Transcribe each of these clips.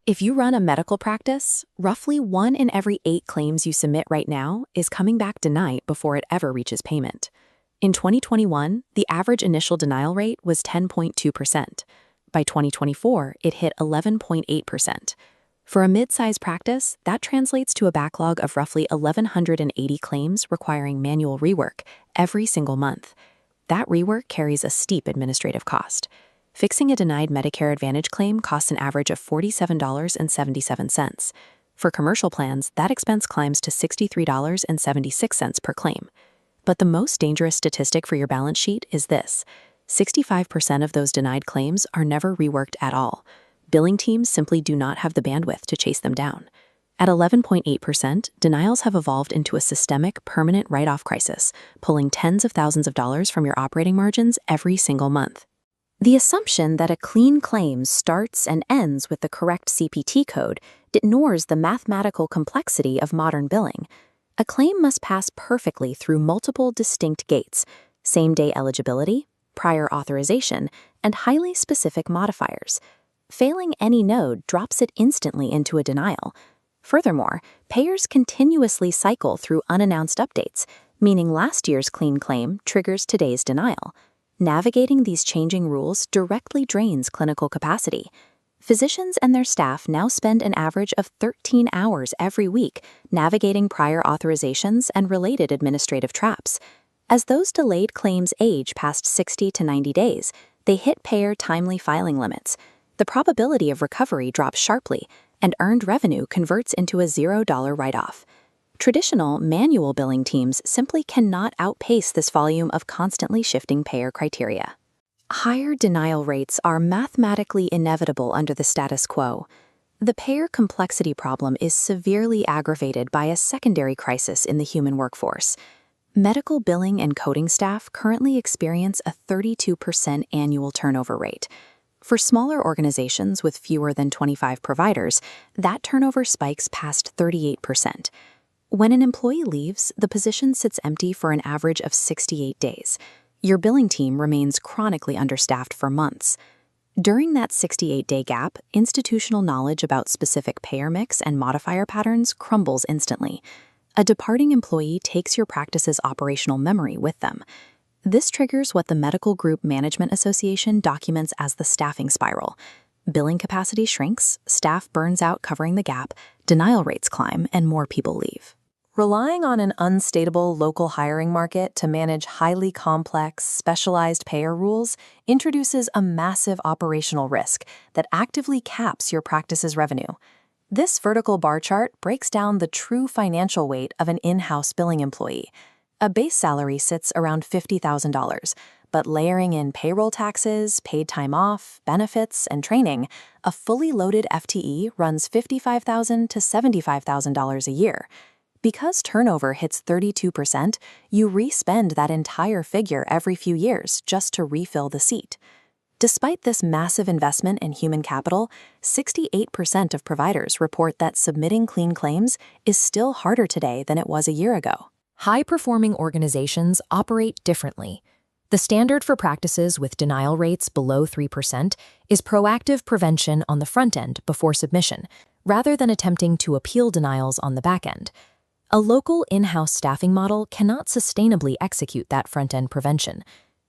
If you run a medical practice, roughly 1 in every 8 claims you submit right now is coming back denied before it ever reaches payment. In 2021, the average initial denial rate was 10.2%. By 2024, it hit 11.8%. For a mid-size practice, that translates to a backlog of roughly 1,180 claims requiring manual rework every single month. That rework carries a steep administrative cost. Fixing a denied Medicare Advantage claim costs an average of $47.77. For commercial plans, that expense climbs to $63.76 per claim. But the most dangerous statistic for your balance sheet is this: 65% of those denied claims are never reworked at all. Billing teams simply do not have the bandwidth to chase them down. At 11.8%, denials have evolved into a systemic, permanent write-off crisis, pulling tens of thousands of dollars from your operating margins every single month. The assumption that a clean claim starts and ends with the correct CPT code ignores the mathematical complexity of modern billing. A claim must pass perfectly through multiple distinct gates: same-day eligibility, prior authorization, and highly specific modifiers. Failing any node drops it instantly into a denial. Furthermore, payers continuously cycle through unannounced updates, meaning last year's clean claim triggers today's denial. Navigating these changing rules directly drains clinical capacity. Physicians and their staff now spend an average of 13 hours every week navigating prior authorizations and related administrative traps. As those delayed claims age past 60 to 90 days, they hit payer timely filing limits. The probability of recovery drops sharply, and earned revenue converts into a $0 write-off. Traditional manual billing teams simply cannot outpace this volume of constantly shifting payer criteria. Higher denial rates are mathematically inevitable under the status quo. The payer complexity problem is severely aggravated by a secondary crisis in the human workforce. Medical billing and coding staff currently experience a 32% annual turnover rate. For smaller organizations with fewer than 25 providers, that turnover spikes past 38%. When an employee leaves, the position sits empty for an average of 68 days. Your billing team remains chronically understaffed for months. During that 68-day gap, institutional knowledge about specific payer mix and modifier patterns crumbles instantly. A departing employee takes your practice's operational memory with them. This triggers what the Medical Group Management Association documents as the staffing spiral. Billing capacity shrinks, staff burns out covering the gap, denial rates climb, and more people leave. Relying on an unstable local hiring market to manage highly complex, specialized payer rules introduces a massive operational risk that actively caps your practice's revenue. This vertical bar chart breaks down the true financial weight of an in-house billing employee. A base salary sits around $50,000, but layering in payroll taxes, paid time off, benefits, and training, a fully loaded FTE runs $55,000 to $75,000 a year. Because turnover hits 32%, you re-spend that entire figure every few years just to refill the seat. Despite this massive investment in human capital, 68% of providers report that submitting clean claims is still harder today than it was a year ago. High-performing organizations operate differently. The standard for practices with denial rates below 3% is proactive prevention on the front end before submission, rather than attempting to appeal denials on the back end. A local in-house staffing model cannot sustainably execute that front-end prevention.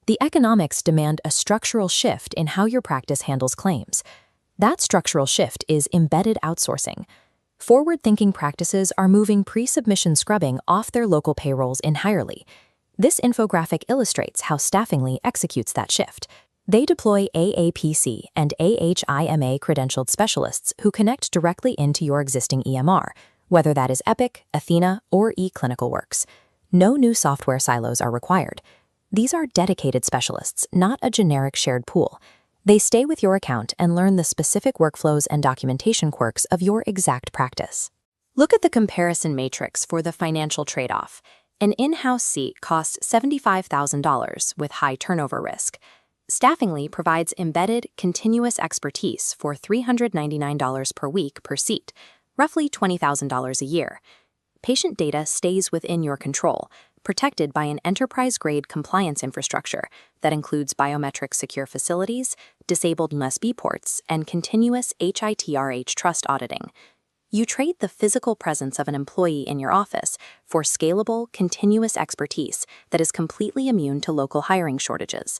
The economics demand a structural shift in how your practice handles claims. That structural shift is embedded outsourcing. Forward-thinking practices are moving pre-submission scrubbing off their local payrolls entirely. This infographic illustrates how Staffingly executes that shift. They deploy AAPC and HFMA credentialed specialists who connect directly into your existing EMR, whether that is Epic, Athena, or eClinicalWorks. No new software silos are required. These are dedicated specialists, not a generic shared pool. They stay with your account and learn the specific workflows and documentation quirks of your exact practice. Look at the comparison matrix for the financial trade-off. An in-house seat costs $75,000 with high turnover risk. Staffingly provides embedded, continuous expertise for $399 per week per seat, roughly $20,000 a year. Patient data stays within your control, protected by an enterprise-grade compliance infrastructure that includes biometric secure facilities, disabled USB ports, and continuous HITRH trust auditing. You trade the physical presence of an employee in your office for scalable, continuous expertise that is completely immune to local hiring shortages.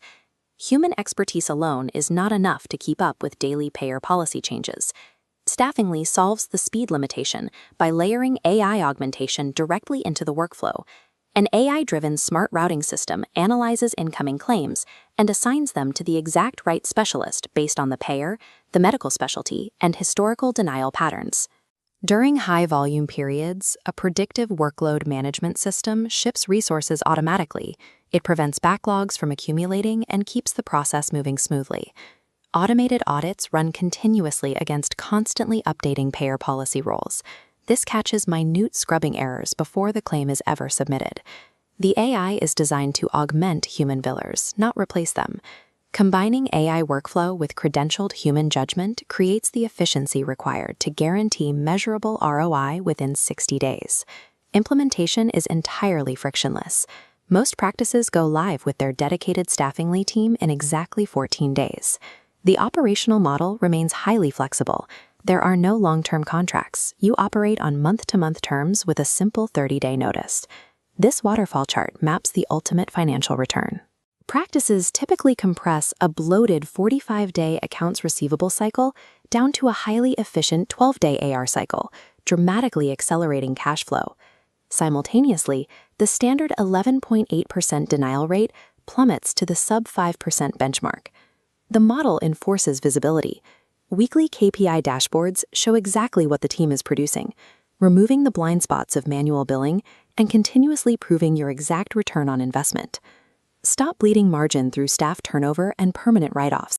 Human expertise alone is not enough to keep up with daily payer policy changes. Staffingly solves the speed limitation by layering AI augmentation directly into the workflow. An AI-driven smart routing system analyzes incoming claims and assigns them to the exact right specialist based on the payer, the medical specialty, and historical denial patterns. During high-volume periods, a predictive workload management system ships resources automatically. It prevents backlogs from accumulating and keeps the process moving smoothly. Automated audits run continuously against constantly updating payer policy rules. This catches minute scrubbing errors before the claim is ever submitted. The AI is designed to augment human billers, not replace them. Combining AI workflow with credentialed human judgment creates the efficiency required to guarantee measurable ROI within 60 days. Implementation is entirely frictionless. Most practices go live with their dedicated Staffingly team in exactly 14 days. The operational model remains highly flexible. There are no long-term contracts. You operate on month-to-month terms with a simple 30-day notice. This waterfall chart maps the ultimate financial return. Practices typically compress a bloated 45-day accounts receivable cycle down to a highly efficient 12-day AR cycle, dramatically accelerating cash flow. Simultaneously, the standard 11.8% denial rate plummets to the sub-5% benchmark. The model enforces visibility. Weekly KPI dashboards show exactly what the team is producing, removing the blind spots of manual billing and continuously proving your exact return on investment. Stop bleeding margin through staff turnover and permanent write-offs.